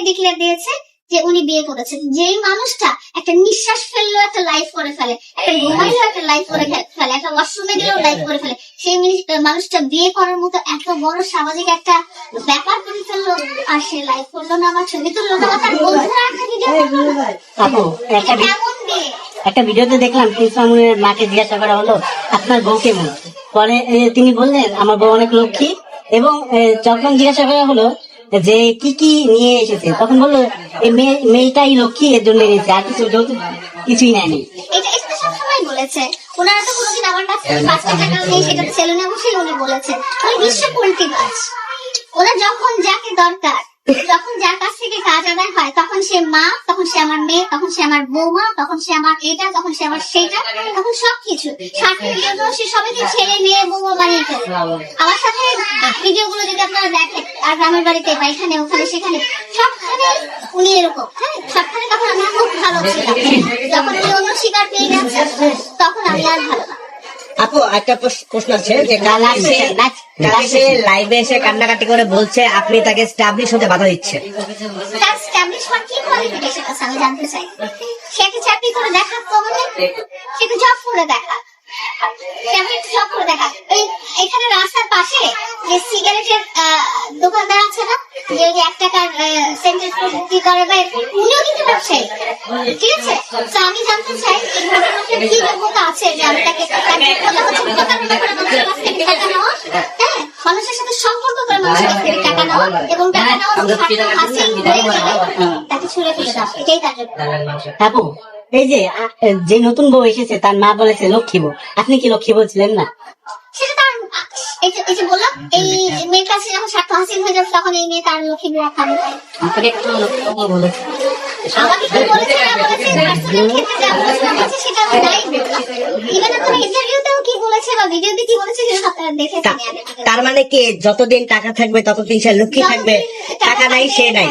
Declare দিয়েছে যে উনি বিয়ে করেছেন। যেই মানুষটা একটা নিঃশ্বাস ফেললো একটা লাইফ করে ফেলে, একটা ঘুমাইলেও একটা লাইফ করে ফেলে, একটা ওয়াশরুমে গেলেও লাইফ করে ফেলে, সেই মানুষটা বিয়ে করার মতো এত বড় সামাজিক একটা ব্যাপার করে ফেললো, আর সে লাইফ করলো না, আমার ছবি তুললো না, তার বন্ধুরা একটা ভিডিও আপু কেমন বিয়ে? একটা ভিডিওতে দেখলাম প্রিন্স মামুনের মাকে জিজ্ঞাসা করা হলো আপনার বউ কেমন, পরে তিনি বললেন আমার বউ অনেক লক্ষ্মী, এবং যখন জিজ্ঞাসা করা হলো যে কি কি নিয়ে এসেছে, তখন বললো এই মেয়েটাই লক্ষ্মী, এর জন্য এনেছে, আর কিছু কিছুই নেয়নি। এটা তো সবসময় বলেছে, ওনারা তো কোনোদিন আমার কাছে 5 টাকাও নেই, সেটা সেলুনে বসেই উনি বলেছেন। উনি বিশ্ব পলিটিকাস, ওরা যখন যাকে দরকার, যখন যার কাছ থেকে কাজ আদায় হয়, তখন সে মা, তখন সে আমার মেয়ে, তখন সে আমার বৌমা, তখন সে আমার এটা, তখন সে আমার সেটা, তখন সবকিছু স্বার্থের জন্য সে সবাইকে ছেড়ে মেয়ে বৌমা বানিয়ে ফেলে। আমার সাথে ভিডিও গুলো যদি আপনারা দেখেন, আর গ্রামের বাড়িতে বা এখানে ওখানে সেখানে সবখানে উনি এরকম, হ্যাঁ সবখানে। তখন আমি খুব ভালো ছিলাম, যখন উনি অন্য শিকার পেয়ে গেছে তখন আমি আর ভালো না। আপু একটা প্রশ্ন আছে যে সে লাইভে এসে কান্নাকাটি করে বলছে আপনি তাকে স্টাবলিশ হতে বাধা দিচ্ছেন। তার স্ট্যাবলিশ হওয়ার কি কোয়ালিফিকেশন আছে আমি জানতে চাই। সে একটা চাকরি করে দেখাক, কমনে সে একটা জব করে দেখাক, জব করে দেখাক। এখানে রাস্তার পাশে যে সিগারেটের দোকানদার আছে না, যে 1 টাকার সেন্টেন্স বিক্রি করে, বা উনিও কিন্তু ব্যবসায়ী, ঠিক আছে? তো আমি জানতে চাই এই ঘটনাটার কি যোগ্যতা আছে যে আমি তাকে প্রতারণা করে মানুষের কাছ থেকে টাকা নেওয়া, হ্যাঁ মানুষের সাথে সম্পর্ক করে মানুষের কাছ থেকে টাকা নেওয়া, এবং টাকা নেওয়া হাসিল হয়ে গেলে তাকে ছুড়ে ফেলে দেওয়া, এটাই তার যোগ্যতা। আপু এই যে নতুন বউ এসেছে তার মা বলেছে লক্ষ্মী বউ, আপনি কি লক্ষ্মী বউ ছিলেন না? সেটা তার এই যে বললাম, এই মেয়ের কাছে যখন স্বার্থ হাসিল হয়ে যাবে তখন এই মেয়ে তার লক্ষ্মী বউ খাবে। আপনাকে একটু লক্ষ্মী বউ বলেছে। আমাকে কি বলেছে না বলেছে পার্সোনাল ক্ষেত্রে যা বলেছে না বলেছে সেটা আমি নাই বললাম। ইভেন আপনারা ইন্টারভিউতেও কি বলেছে বা ভিডিওতে কি বলেছে সেটা আপনারা দেখেছেন। তার মানে কি যতদিন টাকা থাকবে ততদিন সে লক্ষ্মী থাকবে, টাকা নাই সে নাই।